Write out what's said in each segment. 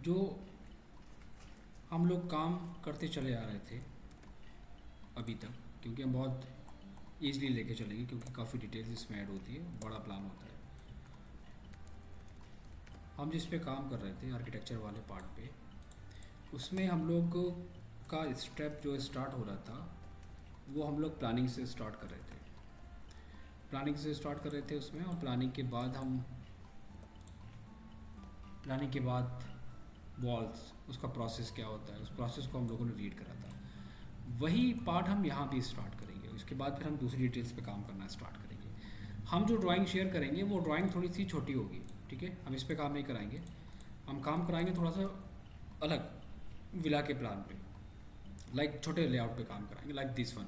जो हम लोग काम करते चले आ रहे थे अभी तक, क्योंकि हम बहुत ईज़िली लेके चलेंगे क्योंकि काफ़ी डिटेल्स इसमें ऐड होती है, बड़ा प्लान होता है। हम जिस पे काम कर रहे थे आर्किटेक्चर वाले पार्ट पे, उसमें हम लोग का स्टेप जो स्टार्ट हो रहा था वो हम लोग प्लानिंग से स्टार्ट कर रहे थे। उसमें, और प्लानिंग के बाद वॉल्स, उसका प्रोसेस क्या होता है, उस प्रोसेस को हम लोगों ने रीड करा था। वही पार्ट हम यहाँ भी स्टार्ट करेंगे। उसके बाद फिर हम दूसरी डिटेल्स पे काम करना स्टार्ट करेंगे। हम जो ड्राइंग शेयर करेंगे वो ड्राइंग थोड़ी सी छोटी होगी, ठीक है। हम इस पे काम नहीं कराएंगे, हम काम कराएंगे थोड़ा सा अलग विला के प्लान पे, लाइक छोटे लेआउट पे काम कराएंगे, लाइक दिस वन।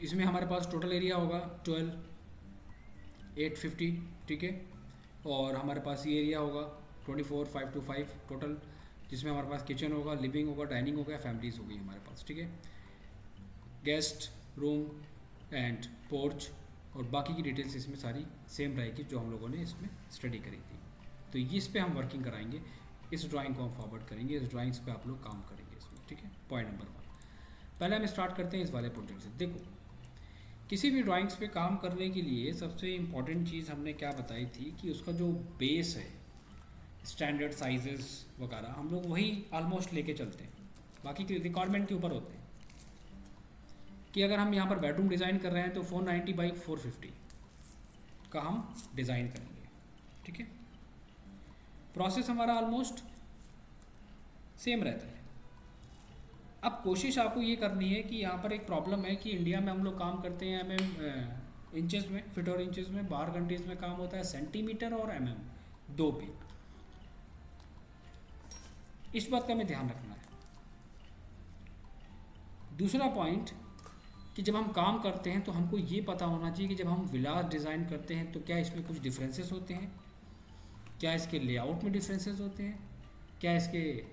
इसमें हमारे पास टोटल एरिया होगा 12,850, ठीक है। और हमारे पास ये एरिया होगा 24,525 टोटल, जिसमें हमारे पास किचन होगा, लिविंग होगा, डाइनिंग होगा, फैमिलीज होगी हमारे पास, ठीक है। गेस्ट रूम एंड पोर्च और बाकी की डिटेल्स इसमें सारी सेम रहेगी जो हम लोगों ने इसमें स्टडी करी थी। तो इस पे हम वर्किंग कराएंगे, इस ड्राइंग को हम फॉरवर्ड करेंगे, इस ड्राइंग्स पे आप लोग काम करेंगे इसमें, ठीक है। Point number 1। पहले हम स्टार्ट करते हैं इस वाले प्रोजेक्ट से। देखो, किसी भी ड्राइंग्स पे काम करने के लिए सबसे इम्पॉर्टेंट चीज़ हमने क्या बताई थी कि उसका जो बेस है, स्टैंडर्ड साइजेस वगैरह, हम लोग वही ऑलमोस्ट लेके चलते हैं, बाकी की रिक्वायरमेंट के ऊपर होते हैं। कि अगर हम यहाँ पर बेडरूम डिज़ाइन कर रहे हैं तो 490 बाई 450 का हम डिज़ाइन करेंगे, ठीक है। प्रोसेस हमारा ऑलमोस्ट सेम रहता है। अब कोशिश आपको ये करनी है कि यहाँ पर एक प्रॉब्लम है कि इंडिया में हम लोग काम करते हैं इंचेस में, फीट और इंचेस में। बाहर कंट्रीज में काम होता है सेंटीमीटर और दो पे। इस बात का हमें ध्यान रखना है। दूसरा पॉइंट कि जब हम काम करते हैं तो हमको ये पता होना चाहिए कि जब हम विलास डिज़ाइन करते हैं तो क्या इसमें कुछ डिफरेंसेस होते हैं, क्या इसके लेआउट में डिफरेंसेस होते हैं, क्या इसके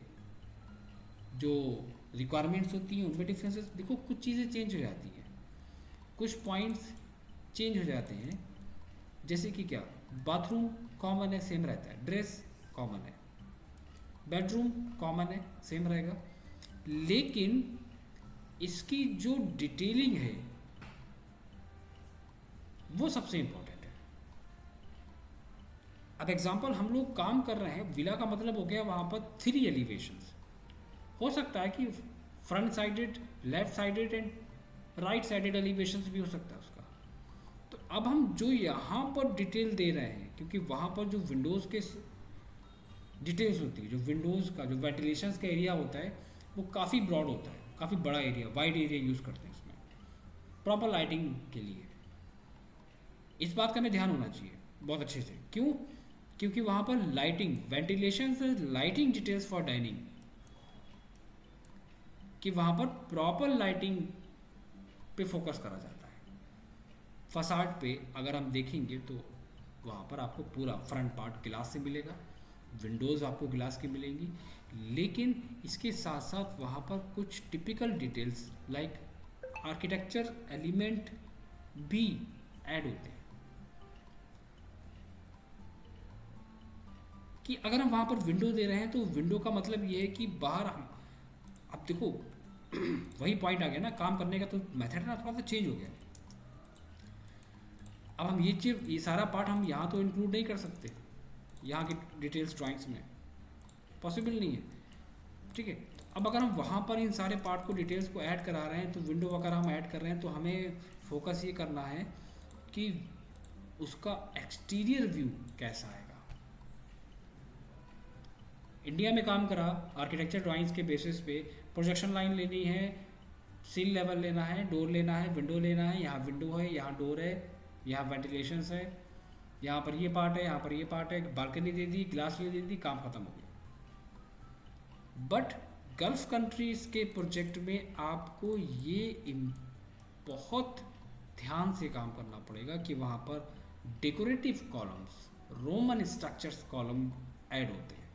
जो रिक्वायरमेंट्स होती हैं उनमें डिफरेंसेस। देखो, कुछ चीज़ें चेंज हो जाती हैं, कुछ पॉइंट्स चेंज हो जाते हैं। जैसे कि क्या, बाथरूम कॉमन है, सेम रहता है, ड्रेस कॉमन है, बेडरूम कॉमन है, सेम रहेगा, लेकिन इसकी जो डिटेलिंग है वो सबसे इंपॉर्टेंट है। अब एग्जांपल, हम लोग काम कर रहे हैं, विला का मतलब हो गया वहाँ पर 3 एलिवेशंस। हो सकता है कि front sided, left sided and right sided elevations भी हो सकता है उसका। तो अब हम जो यहाँ पर डिटेल दे रहे हैं, क्योंकि वहाँ पर जो विंडोज़ के डिटेल्स होती है, जो विंडोज़ का जो वेंटिलेशन का एरिया होता है वो काफ़ी ब्रॉड होता है, काफ़ी बड़ा एरिया, वाइड एरिया यूज़ करते हैं इसमें प्रॉपर लाइटिंग के लिए। इस बात का हमें ध्यान होना चाहिए बहुत अच्छे से। क्यों? क्योंकि वहाँ पर लाइटिंग, वेंटिलेशन से लाइटिंग डिटेल्स फॉर डाइनिंग, कि वहाँ पर प्रॉपर लाइटिंग पे फोकस करा जाता है। फसाड पे अगर हम देखेंगे तो वहाँ पर आपको पूरा फ्रंट पार्ट गिलास से मिलेगा, विंडोज़ आपको गिलास की मिलेंगी, लेकिन इसके साथ साथ वहाँ पर कुछ typical details like architecture element भी ऐड होते हैं। कि अगर हम वहाँ पर विंडो दे रहे हैं तो विंडो का मतलब ये है कि बाहर हम, अब देखो वही पॉइंट आ गया ना, काम करने का तो मेथड ना थोड़ा सा चेंज हो गया। अब हम ये सारा पार्ट हम यहाँ तो इंक्लूड नहीं कर सकते, यहाँ की डिटेल्स ड्राइंग्स में पॉसिबल नहीं है, ठीक है। अब अगर हम वहाँ पर इन सारे पार्ट को, डिटेल्स को ऐड करा रहे हैं, तो विंडो वगैरह हम ऐड कर रहे हैं, तो हमें फोकस ये करना है कि उसका एक्सटीरियर व्यू कैसा आएगा। इंडिया में काम करा आर्किटेक्चर ड्राइंग्स के बेसिस पे, प्रोजेक्शन लाइन लेनी है, सील लेवल लेना है, डोर लेना है, विंडो लेना है, यहाँ विंडो है, यहाँ डोर है, यहाँ वेंटिलेशन है, यहाँ पर ये पार्ट है, यहाँ पर ये पार्ट है, बालकनी दे दी, ग्लास दे दी, काम खत्म हो गया। बट गल्फ कंट्रीज के प्रोजेक्ट में आपको ये बहुत ध्यान से काम करना पड़ेगा कि वहाँ पर decorative columns, Roman structures column add होते हैं।